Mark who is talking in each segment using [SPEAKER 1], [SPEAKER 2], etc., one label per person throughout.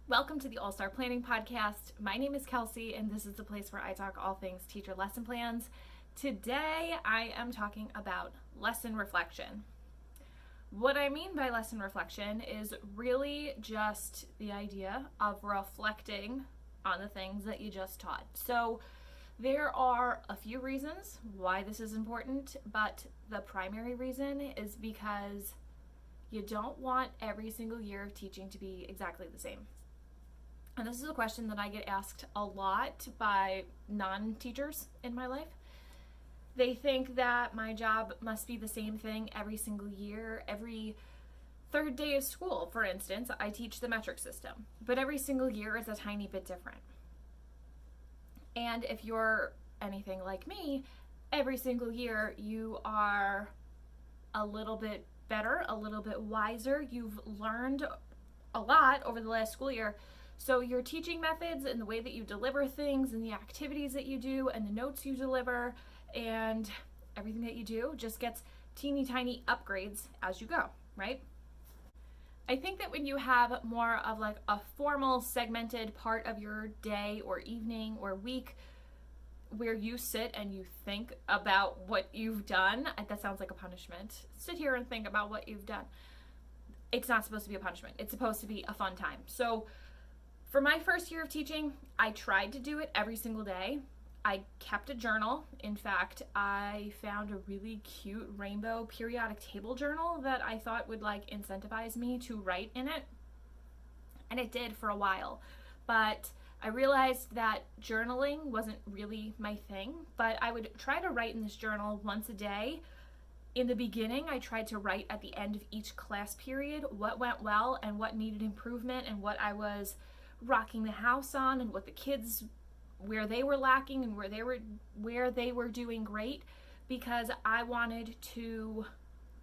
[SPEAKER 1] Welcome to the All-Star Planning Podcast. My name is Kelsey, and this is the place where I talk all things teacher lesson plans. Today, I am talking about lesson reflection. What I mean by lesson reflection is really just the idea of reflecting on the things that you just taught. So there are a few reasons why this is important, but the primary reason is because you don't want every single year of teaching to be exactly the same. And this is a question that I get asked a lot by non-teachers in my life. They think that my job must be the same thing every single year. Every third day of school, for instance, I teach the metric system, but every single year is a tiny bit different. And if you're anything like me, every single year you are a little bit better, a little bit wiser. You've learned a lot over the last school year. So your teaching methods and the way that you deliver things and the activities that you do and the notes you deliver and everything that you do just gets teeny tiny upgrades as you go, right? I think that when you have more of like a formal segmented part of your day or evening or week where you sit and you think about what you've done, that sounds like a punishment. Sit here and think about what you've done. It's not supposed to be a punishment. It's supposed to be a fun time. So for my first year of teaching, I tried to do it every single day. I kept a journal. In fact, I found a really cute rainbow periodic table journal that I thought would like incentivize me to write in it. And it did for a while. But I realized that journaling wasn't really my thing, but I would try to write in this journal once a day. In the beginning, I tried to write at the end of each class period what went well and what needed improvement and what I was rocking the house on and what the kids, where they were lacking and where they were doing great, because I wanted to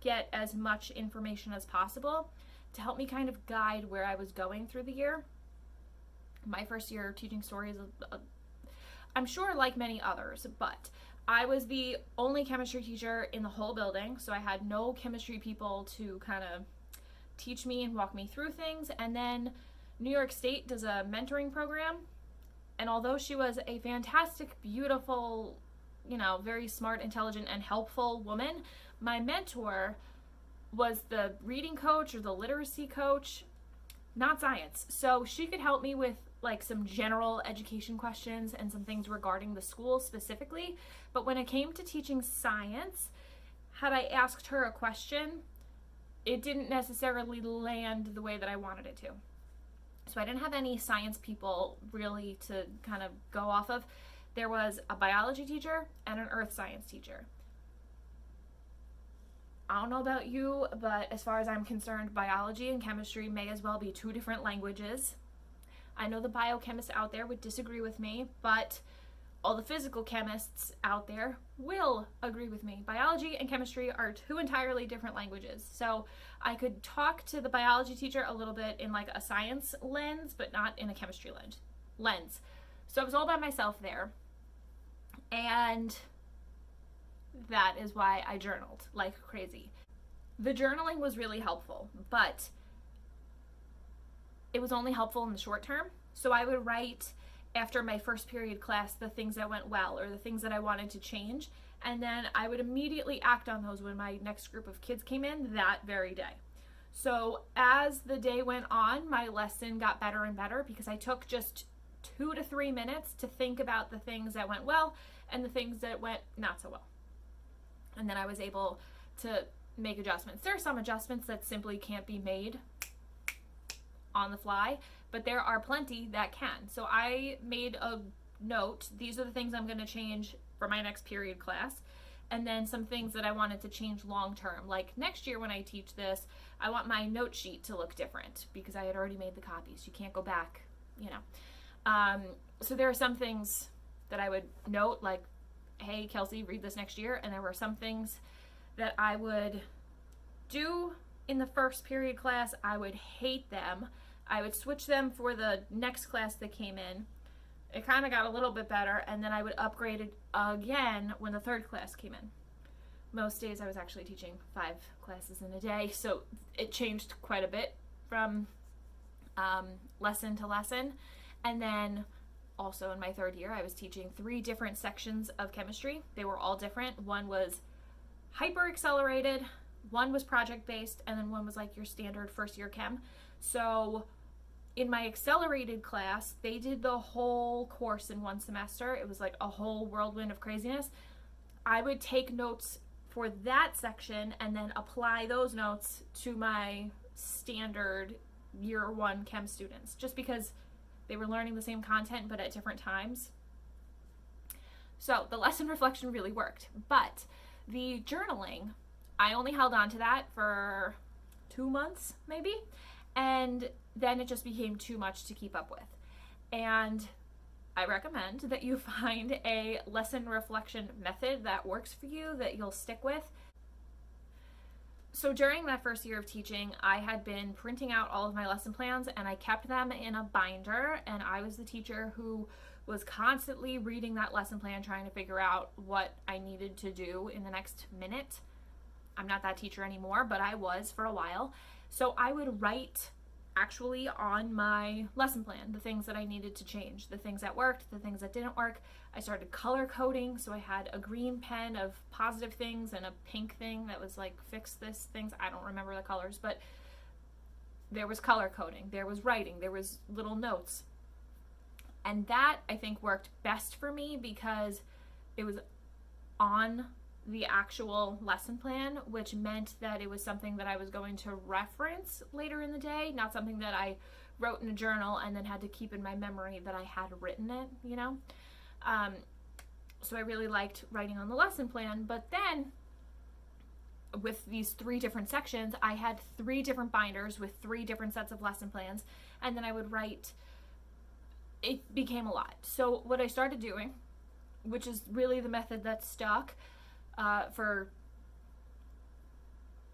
[SPEAKER 1] get as much information as possible to help me kind of guide where I was going through the year. My first year of teaching stories, I'm sure like many others, but I was the only chemistry teacher in the whole building, so I had no chemistry people to kind of teach me and walk me through things. And then New York State does a mentoring program, and although she was a fantastic, beautiful, very smart, intelligent, and helpful woman, my mentor was the reading coach or the literacy coach, not science. So she could help me with like some general education questions and some things regarding the school specifically. But when it came to teaching science, had I asked her a question, it didn't necessarily land the way that I wanted it to. So I didn't have any science people really to kind of go off of. There was a biology teacher and an earth science teacher. I don't know about you, but as far as I'm concerned, biology and chemistry may as well be two different languages. I know the biochemists out there would disagree with me, but all the physical chemists out there will agree with me. Biology and chemistry are two entirely different languages. So I could talk to the biology teacher a little bit in like a science lens, but not in a chemistry lens. So I was all by myself there. And that is why I journaled like crazy. The journaling was really helpful, but it was only helpful in the short term. So I would write after my first period class the things that went well or the things that I wanted to change, and then I would immediately act on those when my next group of kids came in that very day. So as the day went on, my lesson got better and better because I took just 2 to 3 minutes to think about the things that went well and the things that went not so well. And then I was able to make adjustments. There are some adjustments that simply can't be made on the fly, but there are plenty that can. So I made a note. These are the things I'm going to change for my next period class. And then some things that I wanted to change long term. Like next year when I teach this, I want my note sheet to look different because I had already made the copies. You can't go back, So there are some things that I would note like, hey, Kelsey, read this next year. And there were some things that I would do in the first period class. I would hate them. I would switch them for the next class that came in. It kind of got a little bit better, and then I would upgrade it again when the third class came in. Most days I was actually teaching 5 classes in a day, so it changed quite a bit from lesson to lesson. And then also in my third year, I was teaching 3 different sections of chemistry. They were all different. One was hyper accelerated, one was project based, and then one was like your standard first year chem. So in my accelerated class, they did the whole course in one semester. It was like a whole whirlwind of craziness. I would take notes for that section and then apply those notes to my standard year 1 chem students, just because they were learning the same content but at different times. So the lesson reflection really worked. But the journaling, I only held on to that for 2 months maybe, and then it just became too much to keep up with. And I recommend that you find a lesson reflection method that works for you, that you'll stick with. So during that first year of teaching, I had been printing out all of my lesson plans and I kept them in a binder, and I was the teacher who was constantly reading that lesson plan, trying to figure out what I needed to do in the next minute. I'm not that teacher anymore, but I was for a while. So I would write actually on my lesson plan the things that I needed to change, the things that worked, the things that didn't work. I started color coding, so I had a green pen of positive things and a pink thing that was like fix this things. I don't remember the colors, but there was color coding, there was writing, there was little notes. And that I think worked best for me because it was on the actual lesson plan, which meant that it was something that I was going to reference later in the day, not something that I wrote in a journal and then had to keep in my memory that I had written it, you know? So I really liked writing on the lesson plan. But then with these 3 different sections, I had 3 different binders with 3 different sets of lesson plans, and then I would write. It became a lot. So what I started doing, which is really the method that stuck for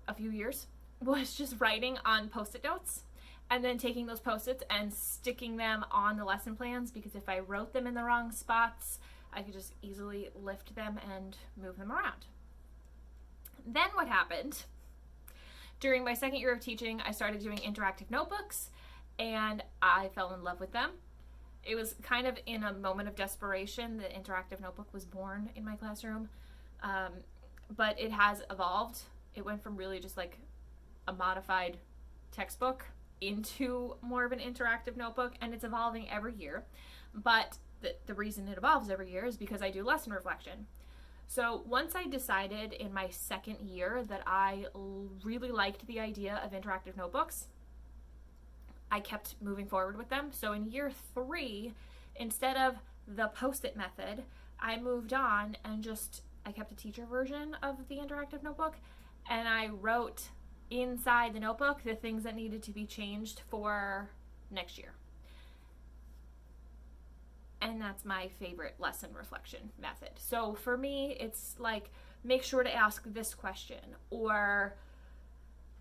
[SPEAKER 1] a few years, was just writing on Post-it notes and then taking those Post-its and sticking them on the lesson plans, because if I wrote them in the wrong spots, I could just easily lift them and move them around. Then what happened, during my second year of teaching, I started doing interactive notebooks and I fell in love with them. It was kind of in a moment of desperation that interactive notebook was born in my classroom, but it has evolved. It went from really just like a modified textbook into more of an interactive notebook, and it's evolving every year. But the reason it evolves every year is because I do lesson reflection. So once I decided in my second year that I really liked the idea of interactive notebooks, I kept moving forward with them. So in year 3, instead of the Post-it method, I moved on and I kept a teacher version of the interactive notebook, and I wrote inside the notebook the things that needed to be changed for next year. And that's my favorite lesson reflection method. So for me, it's like, make sure to ask this question, or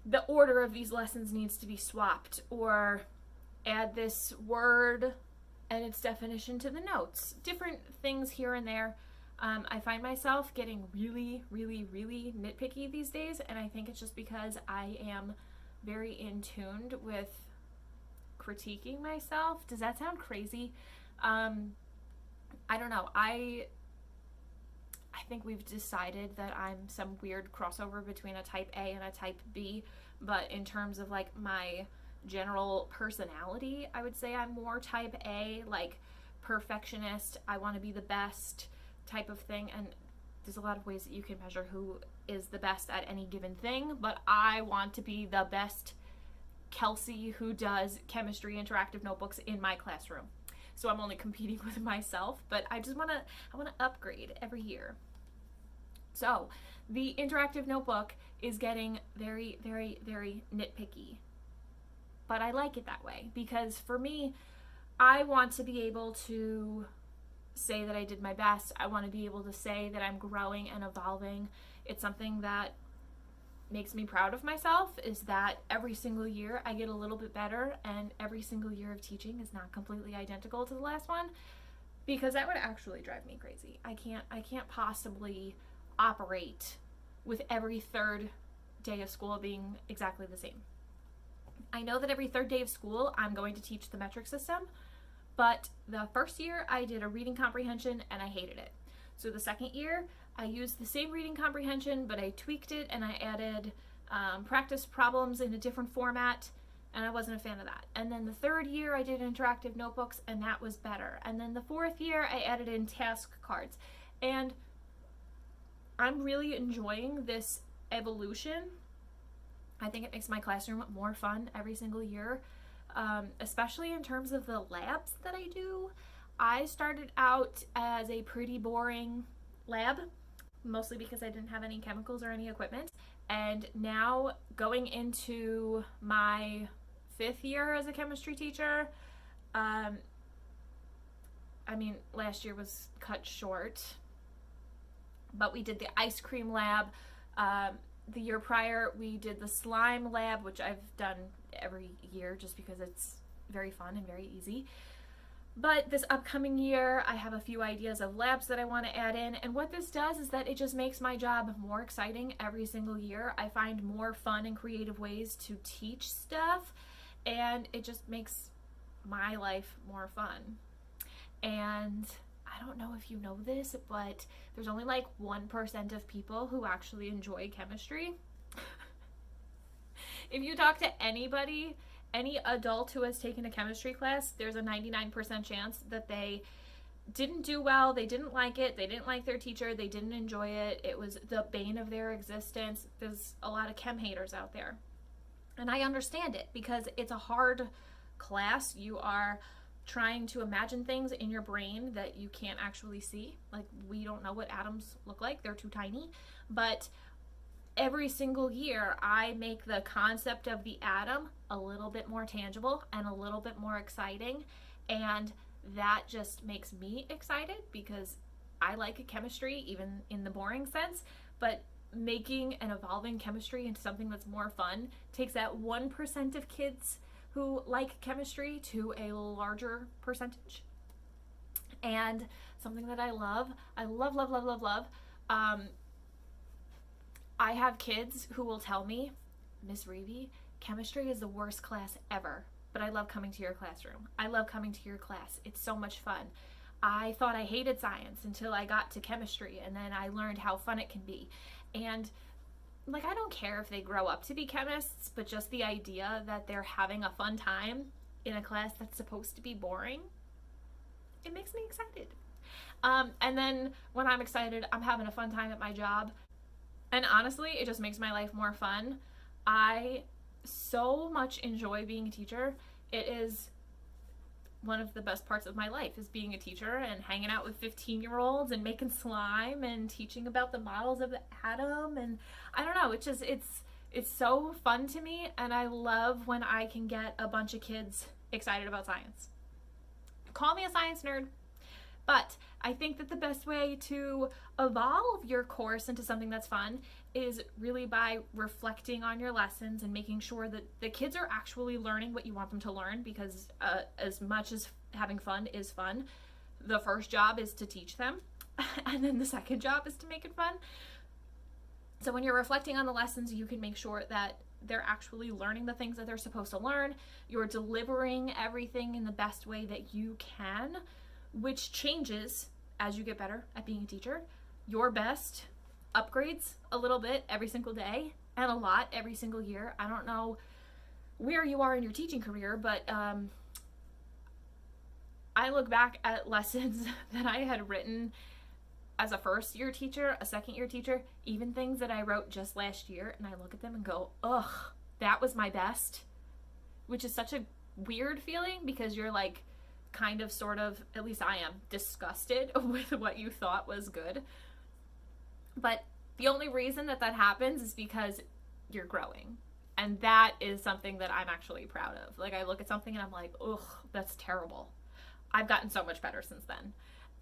[SPEAKER 1] the order of these lessons needs to be swapped, or add this word and its definition to the notes. Different things here and there. I find myself getting really, really, really nitpicky these days, and I think it's just because I am very in tune with critiquing myself. Does that sound crazy? I don't know. I think we've decided that I'm some weird crossover between a type A and a type B, but in terms of like my general personality, I would say I'm more type A, like perfectionist, I want to be the best type of thing. And there's a lot of ways that you can measure who is the best at any given thing, but I want to be the best Kelsey who does chemistry interactive notebooks in my classroom. So I'm only competing with myself, but I want to upgrade every year. So the interactive notebook is getting very, very, very nitpicky, but I like it that way because for me, I want to be able to say that I did my best. I want to be able to say that I'm growing and evolving. It's something that makes me proud of myself, is that every single year I get a little bit better, and every single year of teaching is not completely identical to the last one, because that would actually drive me crazy. I can't possibly operate with every third day of school being exactly the same. I know that every third day of school I'm going to teach the metric system, but the first year I did a reading comprehension and I hated it. So the second year I used the same reading comprehension, but I tweaked it and I added practice problems in a different format, and I wasn't a fan of that. And then the third year I did interactive notebooks, and that was better. And then the fourth year I added in task cards. And I'm really enjoying this evolution. I think it makes my classroom more fun every single year, especially in terms of the labs that I do. I started out as a pretty boring lab, mostly because I didn't have any chemicals or any equipment. And now going into my 5th year as a chemistry teacher, I mean, last year was cut short, but we did the ice cream lab. The year prior, we did the slime lab, which I've done every year just because it's very fun and very easy. But this upcoming year, I have a few ideas of labs that I want to add in. And what this does is that it just makes my job more exciting every single year. I find more fun and creative ways to teach stuff, and it just makes my life more fun. And I don't know if you know this, but there's only like 1% of people who actually enjoy chemistry. If you talk to anybody, any adult who has taken a chemistry class, there's a 99% chance that they didn't do well, they didn't like it, they didn't like their teacher, they didn't enjoy it, it was the bane of their existence. There's a lot of chem haters out there. And I understand it because it's a hard class. You are trying to imagine things in your brain that you can't actually see. Like, we don't know what atoms look like, they're too tiny. But every single year I make the concept of the atom a little bit more tangible and a little bit more exciting, and that just makes me excited because I like chemistry even in the boring sense. But making and evolving chemistry into something that's more fun takes that 1% of kids who like chemistry to a larger percentage. And something that I love, I have kids who will tell me, Miss Reevy, chemistry is the worst class ever, but I love coming to your classroom. I love coming to your class. It's so much fun. I thought I hated science until I got to chemistry, and then I learned how fun it can be. And like, I don't care if they grow up to be chemists, but just the idea that they're having a fun time in a class that's supposed to be boring, it makes me excited. And then when I'm excited, I'm having a fun time at my job. And honestly, it just makes my life more fun. I so much enjoy being a teacher. It is one of the best parts of my life, is being a teacher and hanging out with 15-year-olds and making slime and teaching about the models of the atom. And I don't know, it's so fun to me, and I love when I can get a bunch of kids excited about science. Call me a science nerd. But I think that the best way to evolve your course into something that's fun is really by reflecting on your lessons and making sure that the kids are actually learning what you want them to learn, because as much as having fun is fun, the first job is to teach them, and then the second job is to make it fun. So when you're reflecting on the lessons, you can make sure that they're actually learning the things that they're supposed to learn. You're delivering everything in the best way that you can, which changes as you get better at being a teacher. Your best upgrades a little bit every single day, and a lot every single year. I don't know where you are in your teaching career, but I look back at lessons that I had written as a first-year teacher, a second-year teacher, even things that I wrote just last year, and I look at them and go, ugh, that was my best, which is such a weird feeling, because you're like, kind of, sort of, at least I am, disgusted with what you thought was good. But the only reason that happens is because you're growing. And that is something that I'm actually proud of. Like, I look at something and I'm like, ugh, that's terrible. I've gotten so much better since then.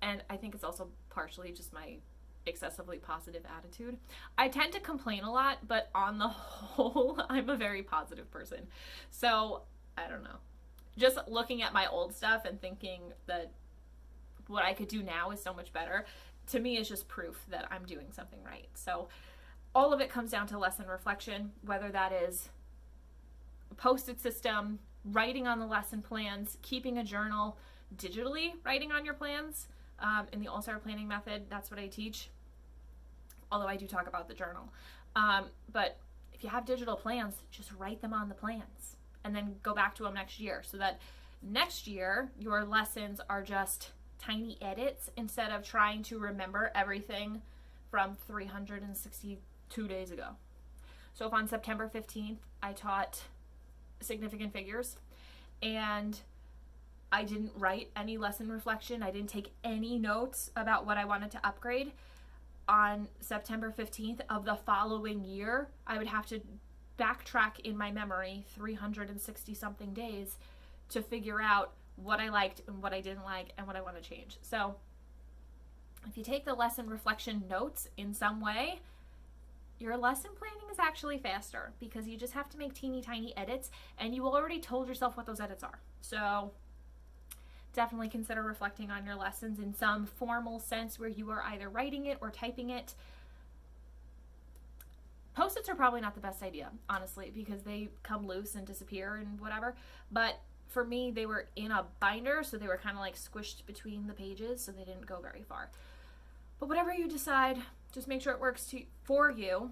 [SPEAKER 1] And I think it's also partially just my excessively positive attitude. I tend to complain a lot, but on the whole, I'm a very positive person. So, I don't know. Just looking at my old stuff and thinking that what I could do now is so much better, to me is just proof that I'm doing something right. So all of it comes down to lesson reflection, whether that is post-it system, writing on the lesson plans, keeping a journal, digitally writing on your plans. In the All-Star Planning Method, that's what I teach, although I do talk about the journal. But if you have digital plans, just write them on the plans and then go back to them next year, so that next year your lessons are just tiny edits instead of trying to remember everything from 362 days ago. So if on September 15th I taught significant figures and I didn't write any lesson reflection, I didn't take any notes about what I wanted to upgrade, on September 15th of the following year, I would have to backtrack in my memory 360 something days to figure out what I liked and what I didn't like and what I want to change. So if you take the lesson reflection notes in some way, your lesson planning is actually faster because you just have to make teeny tiny edits and you already told yourself what those edits are. So definitely consider reflecting on your lessons in some formal sense where you are either writing it or typing it. Post-its are probably not the best idea, honestly, because they come loose and disappear and whatever. But for me, they were in a binder, so they were kind of like squished between the pages, so they didn't go very far. But whatever you decide, just make sure it works for you.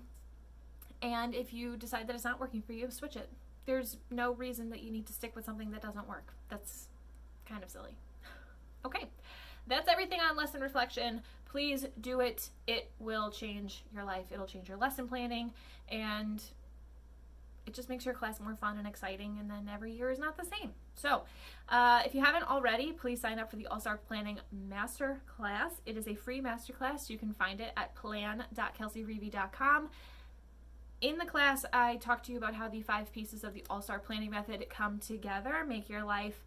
[SPEAKER 1] And if you decide that it's not working for you, switch it. There's no reason that you need to stick with something that doesn't work. That's kind of silly. Okay, that's everything on lesson reflection. Please do it. It will change your life. It'll change your lesson planning, and it just makes your class more fun and exciting, and then every year is not the same. So if you haven't already, please sign up for the All-Star Planning Masterclass. It is a free masterclass. You can find it at plan.kelseyreevy.com. In the class, I talk to you about how the 5 pieces of the All-Star Planning Method come together, make your life,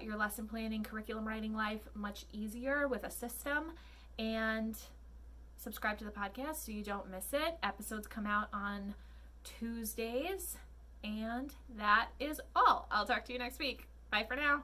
[SPEAKER 1] your lesson planning, curriculum writing life much easier with a system. And subscribe to the podcast so you don't miss it. Episodes come out on Tuesdays. And that is all. I'll talk to you next week. Bye for now.